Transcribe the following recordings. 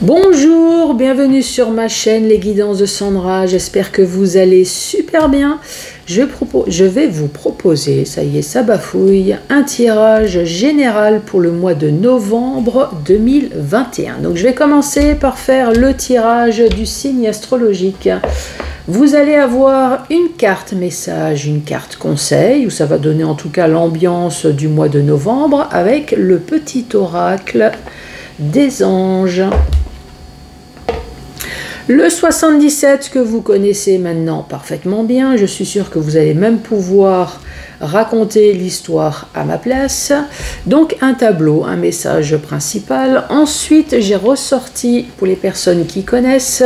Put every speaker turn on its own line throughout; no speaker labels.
Bonjour, bienvenue sur ma chaîne Les Guidances de Sandra, j'espère que vous allez super bien. Je vais vous proposer, ça y est, ça bafouille, un tirage général pour le mois de novembre 2021. Donc je vais commencer par faire le tirage du signe astrologique. Vous allez avoir une carte message, une carte conseil, où ça va donner en tout cas l'ambiance du mois de novembre, avec le petit oracle des anges. Le 77 que vous connaissez maintenant parfaitement bien, je suis sûre que vous allez même pouvoir raconter l'histoire à ma place. Donc un tableau, un message principal. Ensuite, j'ai ressorti, pour les personnes qui connaissent,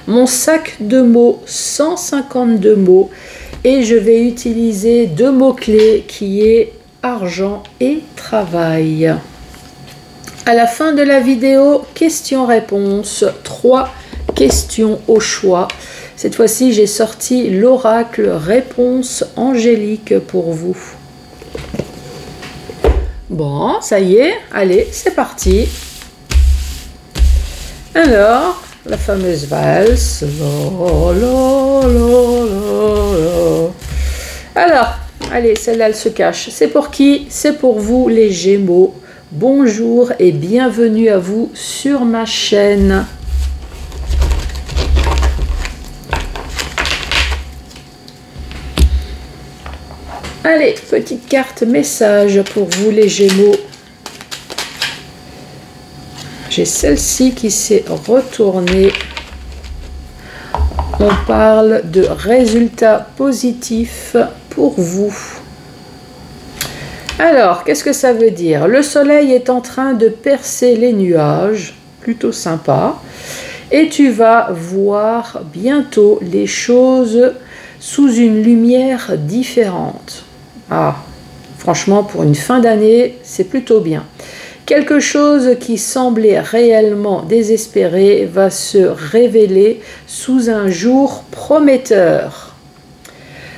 mon sac de mots, 152 mots. Et je vais utiliser deux mots-clés qui est argent et travail. À la fin de la vidéo, questions-réponses, 3 questions au choix. Cette fois-ci, j'ai sorti l'oracle réponse angélique pour vous. Bon, ça y est, allez, c'est parti. Alors, la fameuse valse. Alors, allez, celle-là, elle se cache. C'est pour qui? C'est pour vous, les Gémeaux. Bonjour et bienvenue à vous sur ma chaîne. Allez, petite carte message pour vous les Gémeaux. J'ai celle-ci qui s'est retournée. On parle de résultats positifs pour vous. Alors, qu'est-ce que ça veut dire? Le soleil est en train de percer les nuages, plutôt sympa. Et tu vas voir bientôt les choses sous une lumière différente. Ah, franchement, pour une fin d'année, c'est plutôt bien. Quelque chose qui semblait réellement désespéré va se révéler sous un jour prometteur.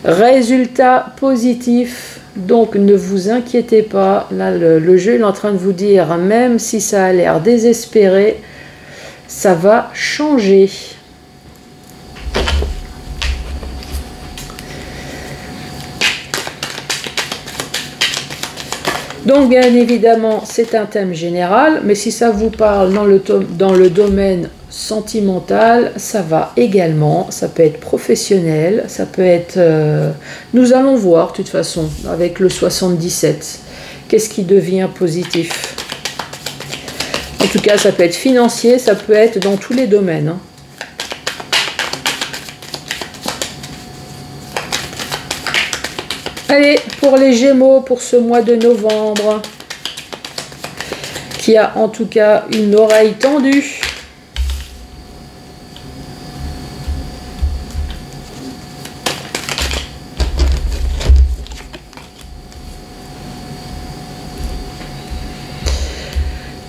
Résultat positif, donc ne vous inquiétez pas. Là, le jeu est en train de vous dire, même si ça a l'air désespéré, ça va changer. Donc bien évidemment c'est un thème général, mais si ça vous parle dans le domaine sentimental, ça va également, ça peut être professionnel, ça peut être... nous allons voir de toute façon avec le 77, qu'est-ce qui devient positif. En tout cas ça peut être financier, ça peut être dans tous les domaines. Hein. Allez, pour les Gémeaux, pour ce mois de novembre, qui a en tout cas une oreille tendue.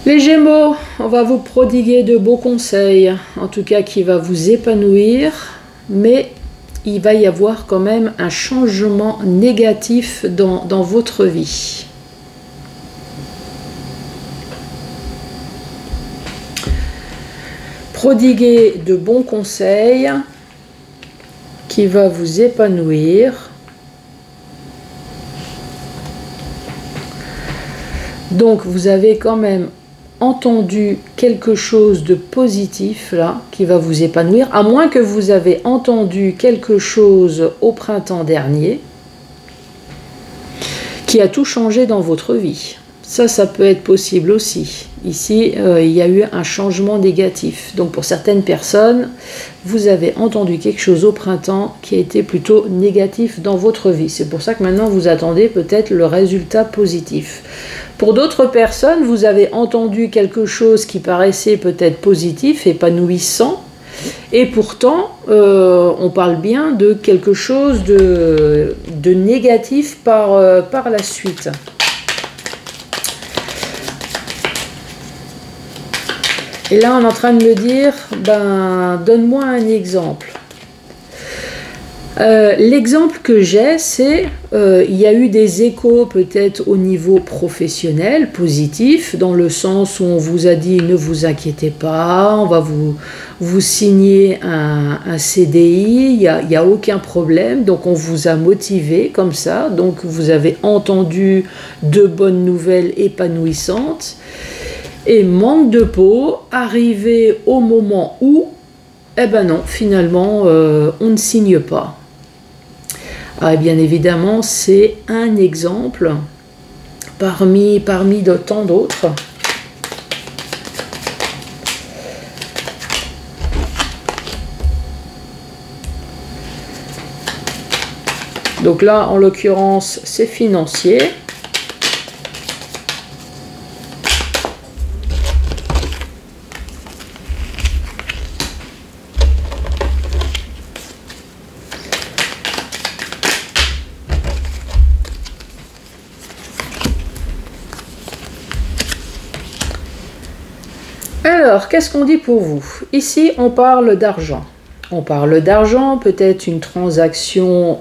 Les Gémeaux, on va vous prodiguer de beaux conseils, en tout cas qui va vous épanouir, mais il va y avoir quand même un changement négatif dans votre vie. Prodiguer de bons conseils qui va vous épanouir. Donc vous avez quand même entendu quelque chose de positif là qui va vous épanouir, à moins que vous avez entendu quelque chose au printemps dernier qui a tout changé dans votre vie. Ça peut être possible aussi. Ici, il y a eu un changement négatif. Donc pour certaines personnes, vous avez entendu quelque chose au printemps qui a été plutôt négatif dans votre vie. C'est pour ça que maintenant vous attendez peut-être le résultat positif. Pour d'autres personnes, vous avez entendu quelque chose qui paraissait peut-être positif, épanouissant, et pourtant, on parle bien de quelque chose de négatif par la suite. Et là, on est en train de me dire, ben, donne-moi un exemple. L'exemple que j'ai, c'est il y a eu des échos peut-être au niveau professionnel, positif, dans le sens où on vous a dit ne vous inquiétez pas, on va vous signer un CDI, il n'y a aucun problème, donc on vous a motivé comme ça, donc vous avez entendu de bonnes nouvelles épanouissantes, et manque de peau, arrivé au moment où, eh ben non, finalement, on ne signe pas. Ah, bien évidemment, c'est un exemple parmi de tant d'autres. Donc là, en l'occurrence, c'est financier. Alors, qu'est-ce qu'on dit pour vous? Ici, on parle d'argent. On parle d'argent, peut-être une transaction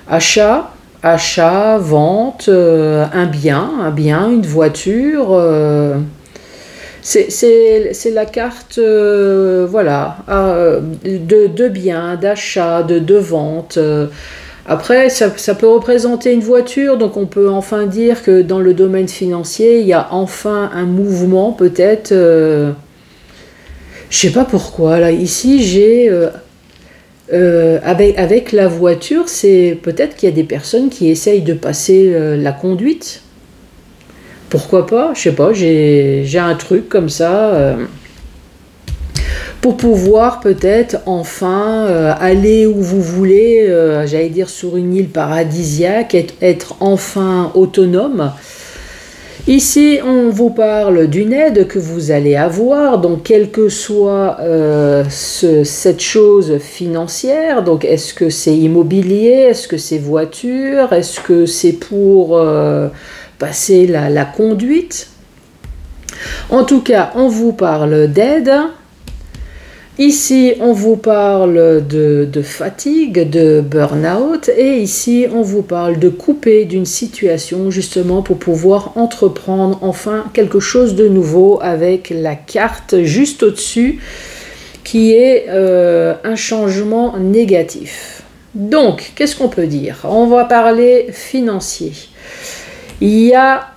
achat, vente, un bien, une voiture. C'est la carte voilà, de biens, d'achat, de vente. Après, ça peut représenter une voiture, donc on peut enfin dire que dans le domaine financier, il y a enfin un mouvement, peut-être. Je sais pas pourquoi, là, ici, j'ai... avec la voiture, c'est peut-être qu'il y a des personnes qui essayent de passer la conduite. Pourquoi pas? Je sais pas, j'ai un truc comme ça... pour pouvoir peut-être enfin aller où vous voulez, j'allais dire sur une île paradisiaque, être enfin autonome. Ici, on vous parle d'une aide que vous allez avoir, donc quelle que soit cette chose financière, donc est-ce que c'est immobilier, est-ce que c'est voiture, est-ce que c'est pour passer la conduite? En tout cas, on vous parle d'aide. Ici, on vous parle de fatigue, de burn-out, et ici, on vous parle de couper d'une situation justement pour pouvoir entreprendre enfin quelque chose de nouveau avec la carte juste au-dessus qui est un changement négatif. Donc, qu'est-ce qu'on peut dire? On va parler financier.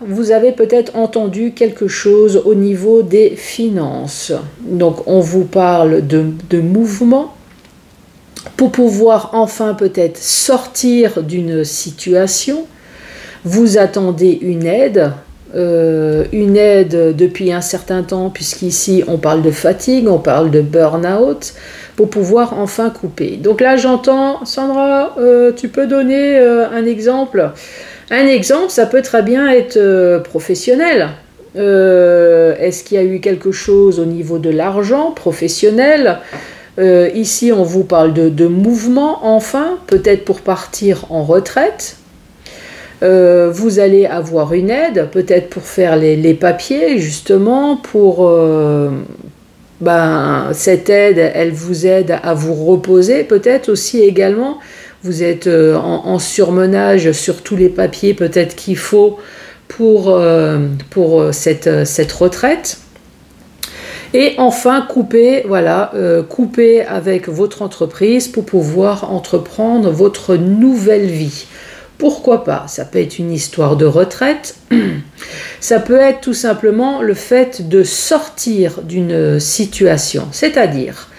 Vous avez peut-être entendu quelque chose au niveau des finances. Donc, on vous parle de mouvement pour pouvoir enfin peut-être sortir d'une situation. Vous attendez une aide depuis un certain temps, puisqu'ici, on parle de fatigue, on parle de burn-out, pour pouvoir enfin couper. Donc là, j'entends, Sandra, tu peux donner un exemple? Un exemple, ça peut très bien être professionnel. Est-ce qu'il y a eu quelque chose au niveau de l'argent professionnel? Ici, on vous parle de mouvement, enfin, peut-être pour partir en retraite. Vous allez avoir une aide, peut-être pour faire les papiers, justement, pour... cette aide, elle vous aide à vous reposer, peut-être aussi également. Vous êtes en surmenage sur tous les papiers peut-être qu'il faut pour cette retraite. Et enfin, couper avec votre entreprise pour pouvoir entreprendre votre nouvelle vie. Pourquoi pas? Ça peut être une histoire de retraite. Ça peut être tout simplement le fait de sortir d'une situation. C'est-à-dire...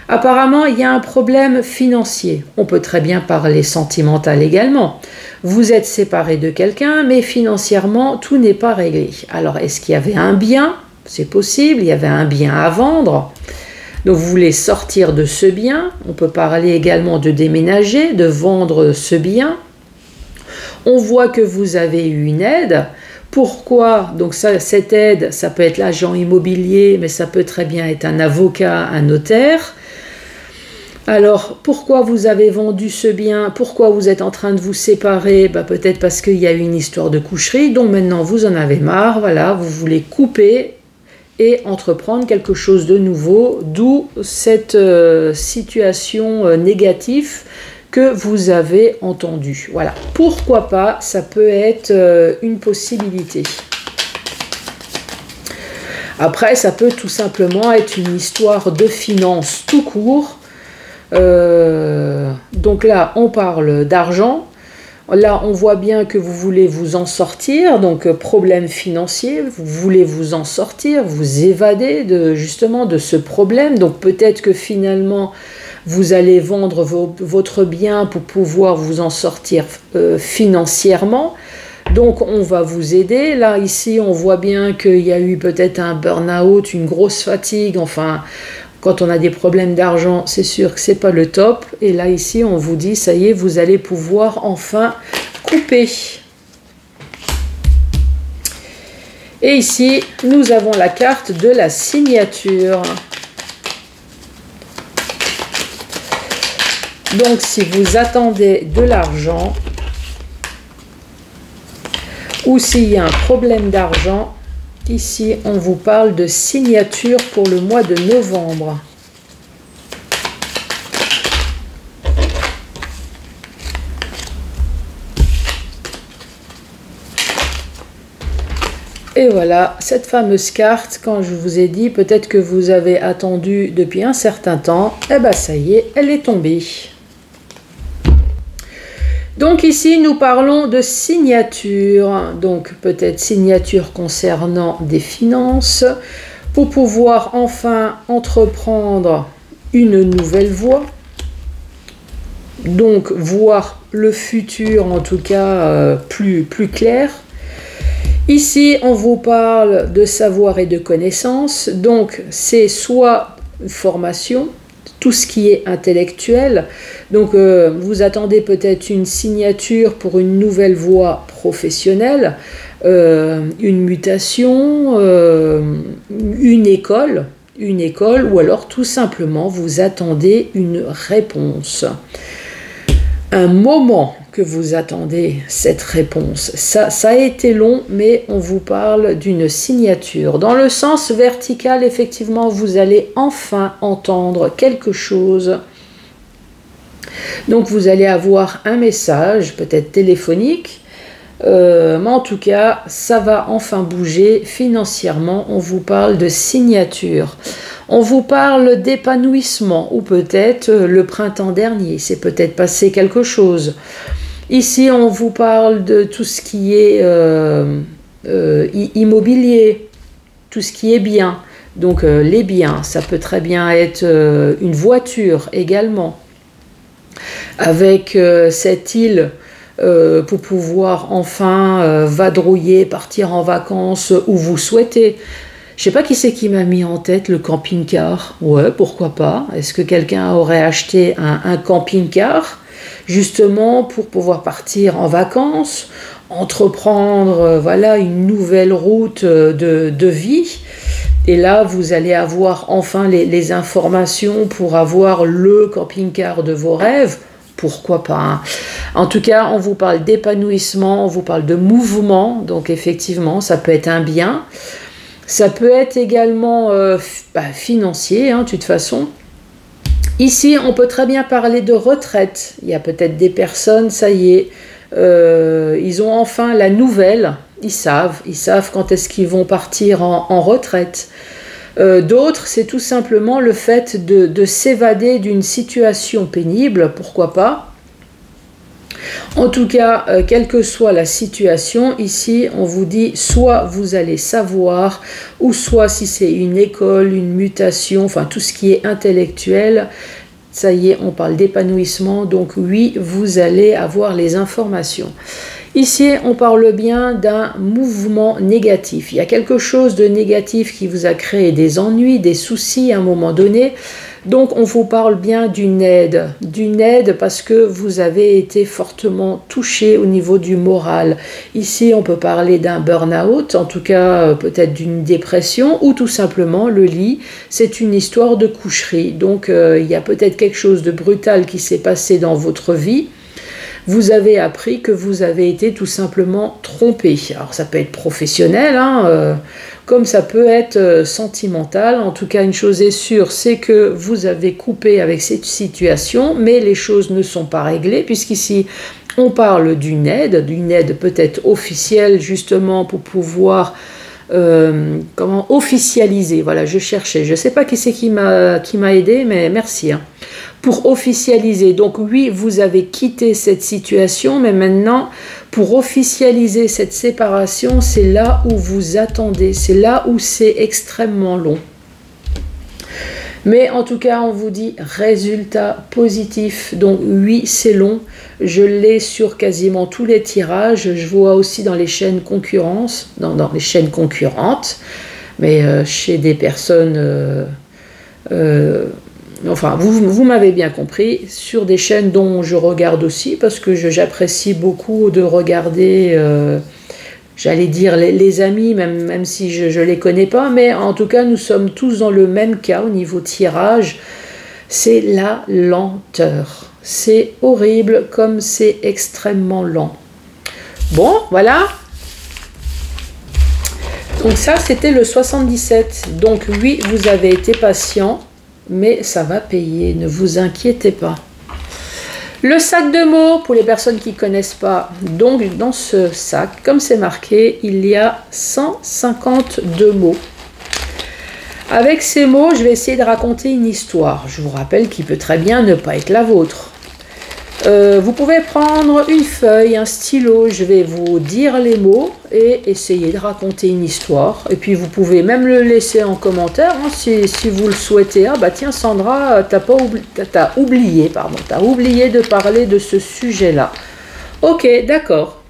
apparemment, il y a un problème financier. On peut très bien parler sentimental également. Vous êtes séparé de quelqu'un, mais financièrement, tout n'est pas réglé. Alors, est-ce qu'il y avait un bien? C'est possible, il y avait un bien à vendre. Donc, vous voulez sortir de ce bien. On peut parler également de déménager, de vendre ce bien. On voit que vous avez eu une aide. Pourquoi? Donc, cette aide, ça peut être l'agent immobilier, mais ça peut très bien être un avocat, un notaire. Alors, pourquoi vous avez vendu ce bien? Pourquoi vous êtes en train de vous séparer? Peut-être parce qu'il y a eu une histoire de coucherie, donc maintenant vous en avez marre, voilà, vous voulez couper et entreprendre quelque chose de nouveau, d'où cette situation négative que vous avez entendue. Voilà, pourquoi pas, ça peut être une possibilité. Après, ça peut tout simplement être une histoire de finances tout court. Donc là, on parle d'argent. Là, on voit bien que vous voulez vous en sortir, donc problème financier, vous voulez vous en sortir, vous évader justement de ce problème. Donc peut-être que finalement, vous allez vendre votre bien pour pouvoir vous en sortir financièrement. Donc on va vous aider. Là, ici, on voit bien qu'il y a eu peut-être un burn-out, une grosse fatigue, enfin... Quand on a des problèmes d'argent, c'est sûr que c'est pas le top. Et là, ici, on vous dit, ça y est, vous allez pouvoir enfin couper. Et ici, nous avons la carte de la signature. Donc, si vous attendez de l'argent, ou s'il y a un problème d'argent, ici, on vous parle de signature pour le mois de novembre. Et voilà, cette fameuse carte, quand je vous ai dit, peut-être que vous avez attendu depuis un certain temps, et bien ça y est, elle est tombée. Donc ici, nous parlons de signature, donc peut-être signature concernant des finances, pour pouvoir enfin entreprendre une nouvelle voie, donc voir le futur en tout cas plus clair. Ici, on vous parle de savoir et de connaissances, donc c'est soit une formation, tout ce qui est intellectuel. Donc vous attendez peut-être une signature pour une nouvelle voie professionnelle, une mutation, une école, ou alors tout simplement vous attendez une réponse. Un moment que vous attendez cette réponse. Ça a été long, mais on vous parle d'une signature. Dans le sens vertical, effectivement, vous allez enfin entendre quelque chose. Donc vous allez avoir un message, peut-être téléphonique, mais en tout cas, ça va enfin bouger financièrement. On vous parle de signature. On vous parle d'épanouissement, ou peut-être le printemps dernier, c'est peut-être passé quelque chose. Ici, on vous parle de tout ce qui est immobilier, tout ce qui est bien. Donc les biens, ça peut très bien être une voiture également. Avec cette île, pour pouvoir enfin vadrouiller, partir en vacances où vous souhaitez. Je sais pas qui c'est qui m'a mis en tête le camping-car. Ouais, pourquoi pas. Est-ce que quelqu'un aurait acheté un camping-car justement pour pouvoir partir en vacances, entreprendre voilà une nouvelle route de vie. Et là, vous allez avoir enfin les informations pour avoir le camping-car de vos rêves. Pourquoi pas, hein. En tout cas, on vous parle d'épanouissement, on vous parle de mouvement. Donc effectivement, ça peut être un bien. Ça peut être également financier, hein, de toute façon. Ici, on peut très bien parler de retraite. Il y a peut-être des personnes, ça y est, ils ont enfin la nouvelle. Ils savent quand est-ce qu'ils vont partir en retraite. D'autres, c'est tout simplement le fait de s'évader d'une situation pénible, pourquoi pas. En tout cas, quelle que soit la situation, ici, on vous dit soit vous allez savoir, ou soit si c'est une école, une mutation, enfin tout ce qui est intellectuel, ça y est, on parle d'épanouissement, donc oui, vous allez avoir les informations. Ici, on parle bien d'un mouvement négatif. Il y a quelque chose de négatif qui vous a créé des ennuis, des soucis à un moment donné. Donc, on vous parle bien d'une aide parce que vous avez été fortement touché au niveau du moral. Ici, on peut parler d'un burn-out, en tout cas peut-être d'une dépression ou tout simplement le lit. C'est une histoire de coucherie. Donc, il y a peut-être quelque chose de brutal qui s'est passé dans votre vie. Vous avez appris que vous avez été tout simplement trompé. Alors ça peut être professionnel, hein, comme ça peut être sentimental. En tout cas, une chose est sûre, c'est que vous avez coupé avec cette situation, mais les choses ne sont pas réglées, puisqu'ici, on parle d'une aide peut-être officielle, justement, pour pouvoir comment officialiser. Voilà, je cherchais. Je ne sais pas qui c'est qui m'a aidé, mais merci. Hein. Pour officialiser. Donc oui, vous avez quitté cette situation, mais maintenant, pour officialiser cette séparation, c'est là où vous attendez. C'est là où c'est extrêmement long. Mais en tout cas, on vous dit résultat positif. Donc oui, c'est long. Je l'ai sur quasiment tous les tirages. Je vois aussi dans les chaînes concurrentes, dans les chaînes concurrentes, mais chez des personnes... enfin, vous m'avez bien compris, sur des chaînes dont je regarde aussi, parce que j'apprécie beaucoup de regarder... j'allais dire les amis, même si je ne les connais pas, mais en tout cas, nous sommes tous dans le même cas au niveau tirage. C'est la lenteur. C'est horrible comme c'est extrêmement lent. Bon, voilà. Donc ça, c'était le 77. Donc oui, vous avez été patient, mais ça va payer. Ne vous inquiétez pas. Le sac de mots, pour les personnes qui ne connaissent pas, donc dans ce sac, comme c'est marqué, il y a 152 mots. Avec ces mots, je vais essayer de raconter une histoire. Je vous rappelle qu'il peut très bien ne pas être la vôtre. Vous pouvez prendre une feuille, un stylo, je vais vous dire les mots et essayer de raconter une histoire. Et puis vous pouvez même le laisser en commentaire hein, si vous le souhaitez. Ah bah tiens Sandra, t'as oublié de parler de ce sujet-là. Ok, d'accord.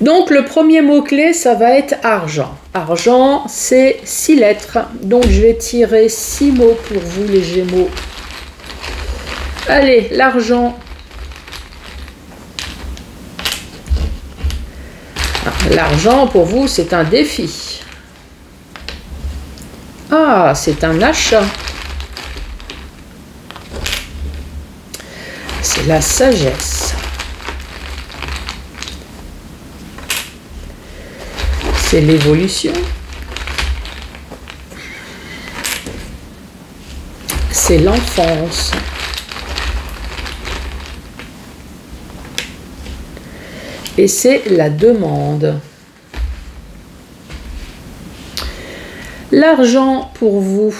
Donc le premier mot-clé, ça va être argent. Argent, c'est 6 lettres. Donc je vais tirer 6 mots pour vous les Gémeaux. Allez, l'argent. L'argent, pour vous, c'est un défi. Ah, c'est un achat. C'est la sagesse. C'est l'évolution. C'est l'enfance. Et c'est la demande. L'argent pour vous,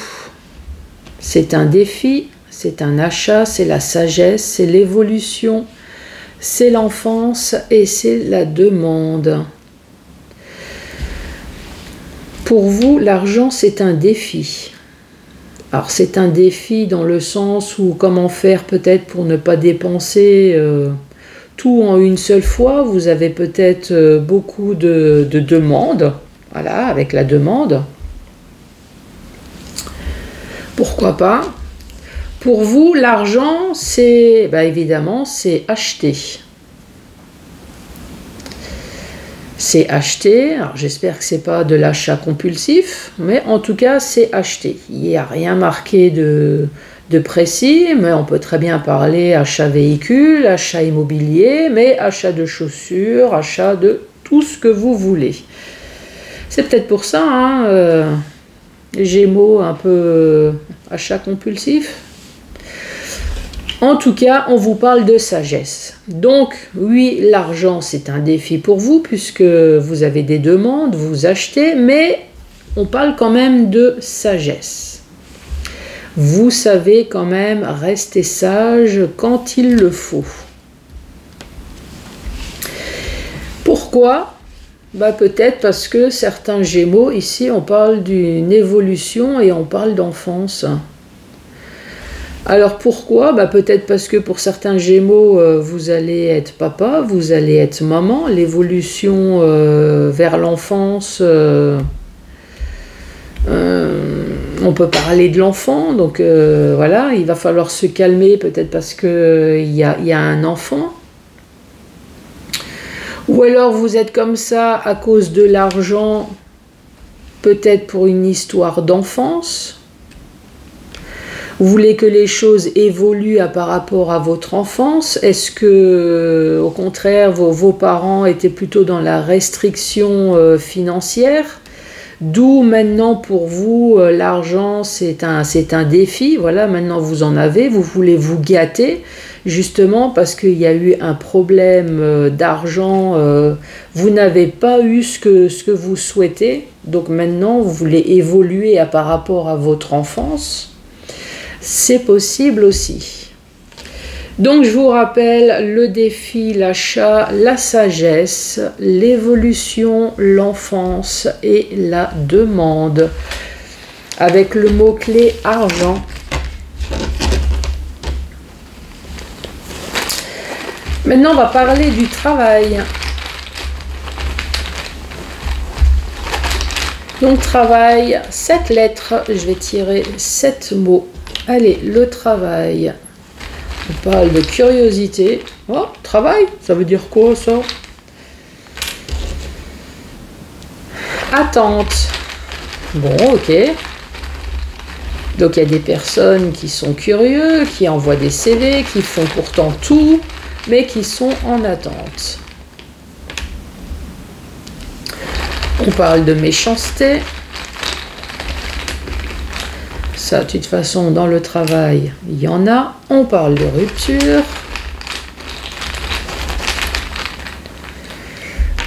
c'est un défi, c'est un achat, c'est la sagesse, c'est l'évolution, c'est l'enfance et c'est la demande. Pour vous, l'argent, c'est un défi. Alors, c'est un défi dans le sens où comment faire peut-être pour ne pas dépenser... tout en une seule fois, vous avez peut-être beaucoup de demandes, voilà, avec la demande. Pourquoi pas? Pour vous, l'argent, c'est, évidemment, c'est acheter. C'est acheter, alors j'espère que ce n'est pas de l'achat compulsif, mais en tout cas, c'est acheter. Il n'y a rien marqué de précis, mais on peut très bien parler achat véhicule, achat immobilier, mais achat de chaussures, achat de tout ce que vous voulez. C'est peut-être pour ça, hein, Gémeaux, un peu achat compulsif. En tout cas, on vous parle de sagesse. Donc, oui, l'argent, c'est un défi pour vous, puisque vous avez des demandes, vous achetez, mais on parle quand même de sagesse. Vous savez quand même rester sage quand il le faut. Pourquoi? Peut-être parce que certains Gémeaux, ici, on parle d'une évolution et on parle d'enfance. Alors pourquoi? Peut-être parce que pour certains Gémeaux, vous allez être papa, vous allez être maman. L'évolution vers l'enfance, on peut parler de l'enfant. Donc voilà, il va falloir se calmer peut-être parce qu'il y a un enfant. Ou alors vous êtes comme ça à cause de l'argent, peut-être pour une histoire d'enfance. Vous voulez que les choses évoluent par rapport à votre enfance? Est-ce que, au contraire, vos parents étaient plutôt dans la restriction financière? D'où maintenant pour vous, l'argent c'est un défi, voilà, maintenant vous en avez, vous voulez vous gâter, justement parce qu'il y a eu un problème d'argent, vous n'avez pas eu ce que vous souhaitez, donc maintenant vous voulez évoluer par rapport à votre enfance, c'est possible aussi. Donc je vous rappelle le défi, l'achat, la sagesse, l'évolution, l'enfance et la demande. Avec le mot-clé argent. Maintenant on va parler du travail. Donc travail, 7 lettres, je vais tirer 7 mots. Allez, le travail. On parle de curiosité. Oh, travail, ça veut dire quoi ça? Attente. Bon, ok. Donc il y a des personnes qui sont curieux, qui envoient des CV, qui font pourtant tout, mais qui sont en attente. On parle de méchanceté. Ça, de toute façon, dans le travail, il y en a. On parle de rupture.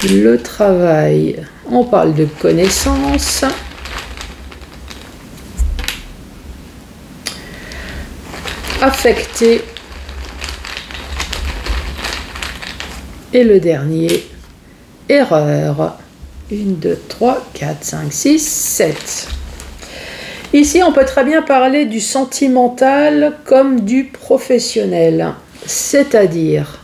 Le travail, on parle de connaissance. Affecté. Et le dernier, erreur. 1, 2, 3, 4, 5, 6, 7. Ici, on peut très bien parler du sentimental comme du professionnel. C'est-à-dire,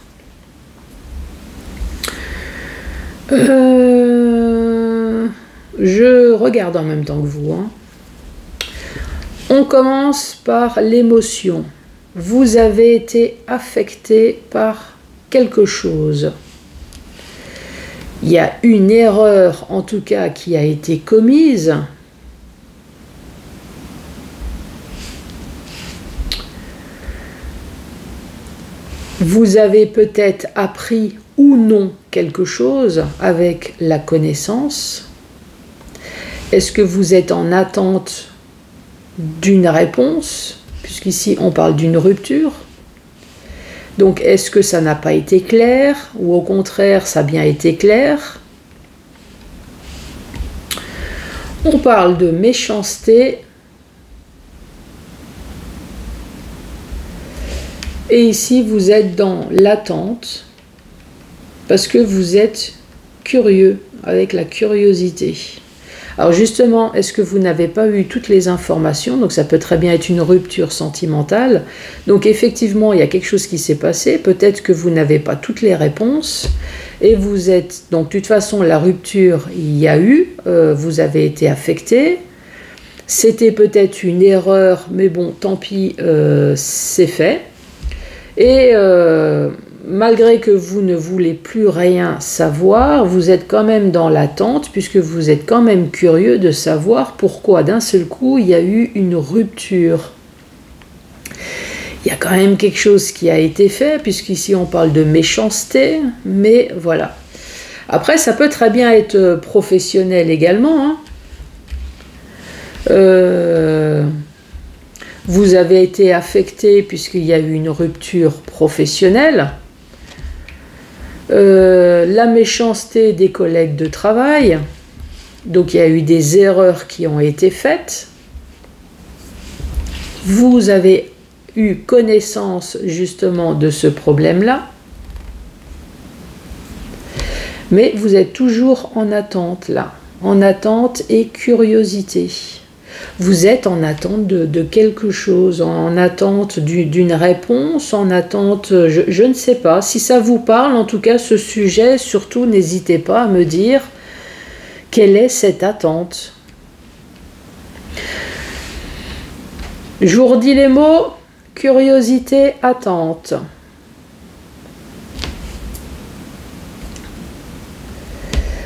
je regarde en même temps que vous. Hein. On commence par l'émotion. Vous avez été affecté par quelque chose. Il y a une erreur, en tout cas, qui a été commise. Vous avez peut-être appris ou non quelque chose avec la connaissance. Est-ce que vous êtes en attente d'une réponse, puisqu'ici on parle d'une rupture? Donc est-ce que ça n'a pas été clair, ou au contraire ça a bien été clair? On parle de méchanceté. Et ici, vous êtes dans l'attente parce que vous êtes curieux, avec la curiosité. Alors justement, est-ce que vous n'avez pas eu toutes les informations? Donc ça peut très bien être une rupture sentimentale. Donc effectivement, il y a quelque chose qui s'est passé. Peut-être que vous n'avez pas toutes les réponses. Et vous êtes... Donc de toute façon, la rupture, il y a eu. Vous avez été affecté. C'était peut-être une erreur, mais bon, tant pis, c'est fait. Et malgré que vous ne voulez plus rien savoir, vous êtes quand même dans l'attente, puisque vous êtes quand même curieux de savoir pourquoi d'un seul coup il y a eu une rupture. Il y a quand même quelque chose qui a été fait, puisqu'ici on parle de méchanceté, mais voilà. Après, ça peut très bien être professionnel également. Hein. Vous avez été affecté puisqu'il y a eu une rupture professionnelle. La méchanceté des collègues de travail. Donc il y a eu des erreurs qui ont été faites. Vous avez eu connaissance justement de ce problème-là. Mais vous êtes toujours en attente là. En attente et curiosité. Vous êtes en attente de quelque chose, en attente d'une réponse, en attente, je ne sais pas. Si ça vous parle, en tout cas, ce sujet, surtout, n'hésitez pas à me dire quelle est cette attente. Je vous redis les mots, curiosité, attente.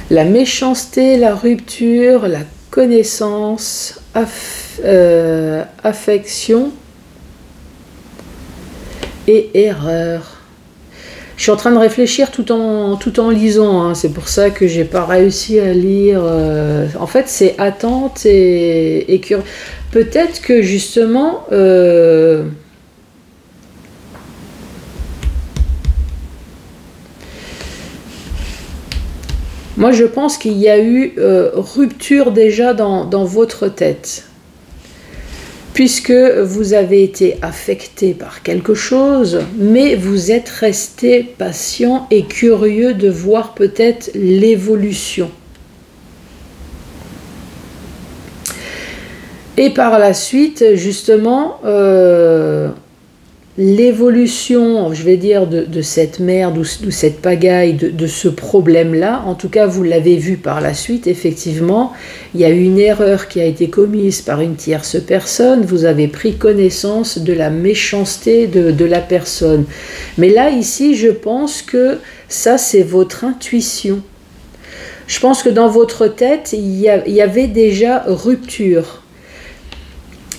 La méchanceté, la rupture, la connaissance, affection et erreur. Je suis en train de réfléchir tout en lisant, hein. C'est pour ça que j'ai pas réussi à lire. En fait, c'est attente et curieux. Peut-être que justement... moi, je pense qu'il y a eu rupture déjà dans votre tête. Puisque vous avez été affecté par quelque chose, mais vous êtes resté patient et curieux de voir peut-être l'évolution. Et par la suite, justement, l'évolution, je vais dire, de cette merde ou cette pagaille, de ce problème-là, en tout cas, vous l'avez vu par la suite, effectivement, il y a eu une erreur qui a été commise par une tierce personne, vous avez pris connaissance de la méchanceté de la personne. Mais là, ici, je pense que ça, c'est votre intuition. Je pense que dans votre tête, il y avait déjà rupture.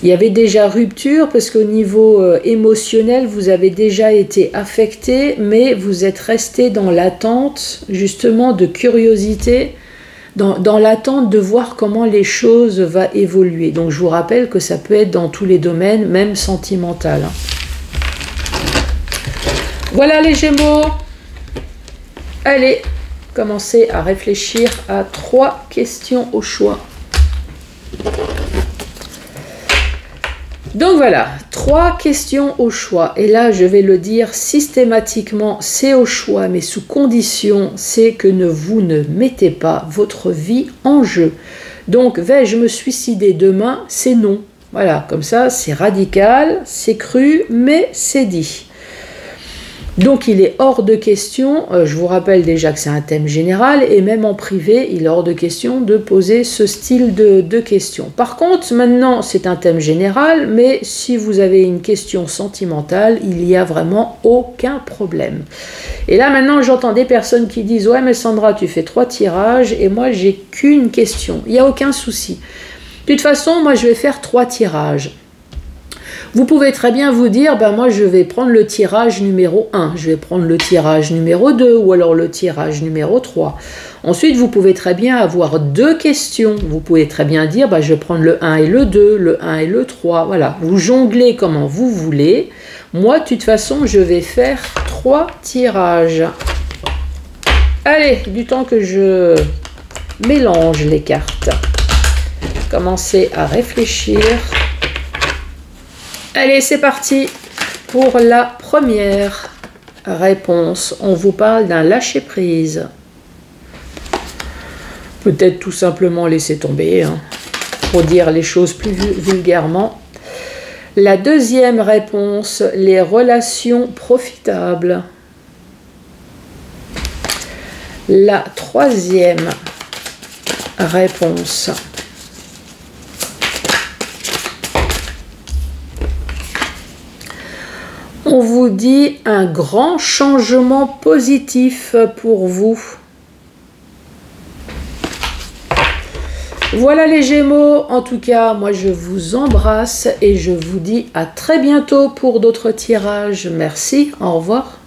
Il y avait déjà rupture parce qu'au niveau émotionnel, vous avez déjà été affecté, mais vous êtes resté dans l'attente justement de curiosité, dans l'attente de voir comment les choses vont évoluer. Donc je vous rappelle que ça peut être dans tous les domaines, même sentimental. Voilà les Gémeaux. Allez, commencez à réfléchir à 3 questions au choix. Donc voilà, 3 questions au choix. Et là, je vais le dire systématiquement, c'est au choix, mais sous condition, c'est que vous ne mettez pas votre vie en jeu. Donc, vais-je me suicider demain? C'est non. Voilà, comme ça, c'est radical, c'est cru, mais c'est dit. Donc il est hors de question, je vous rappelle déjà que c'est un thème général, et même en privé, il est hors de question de poser ce style de questions. Par contre, maintenant, c'est un thème général, mais si vous avez une question sentimentale, il n'y a vraiment aucun problème. Et là, maintenant, j'entends des personnes qui disent « Ouais, mais Sandra, tu fais 3 tirages, et moi, j'ai qu'une question. » Il n'y a aucun souci. De toute façon, moi, je vais faire 3 tirages. Vous pouvez très bien vous dire, ben moi je vais prendre le tirage numéro 1, je vais prendre le tirage numéro 2 ou alors le tirage numéro 3. Ensuite, vous pouvez très bien avoir 2 questions. Vous pouvez très bien dire, ben, je vais prendre le 1 et le 2, le 1 et le 3. Voilà, vous jonglez comment vous voulez. Moi, de toute façon, je vais faire 3 tirages. Allez, du temps que je mélange les cartes. Commencez à réfléchir. Allez, c'est parti pour la première réponse. On vous parle d'un lâcher-prise. Peut-être tout simplement laisser tomber, hein, pour dire les choses plus vulgairement. La deuxième réponse, les relations profitables. La troisième réponse, on vous dit un grand changement positif pour vous. Voilà les Gémeaux, en tout cas, moi je vous embrasse et je vous dis à très bientôt pour d'autres tirages. Merci, au revoir.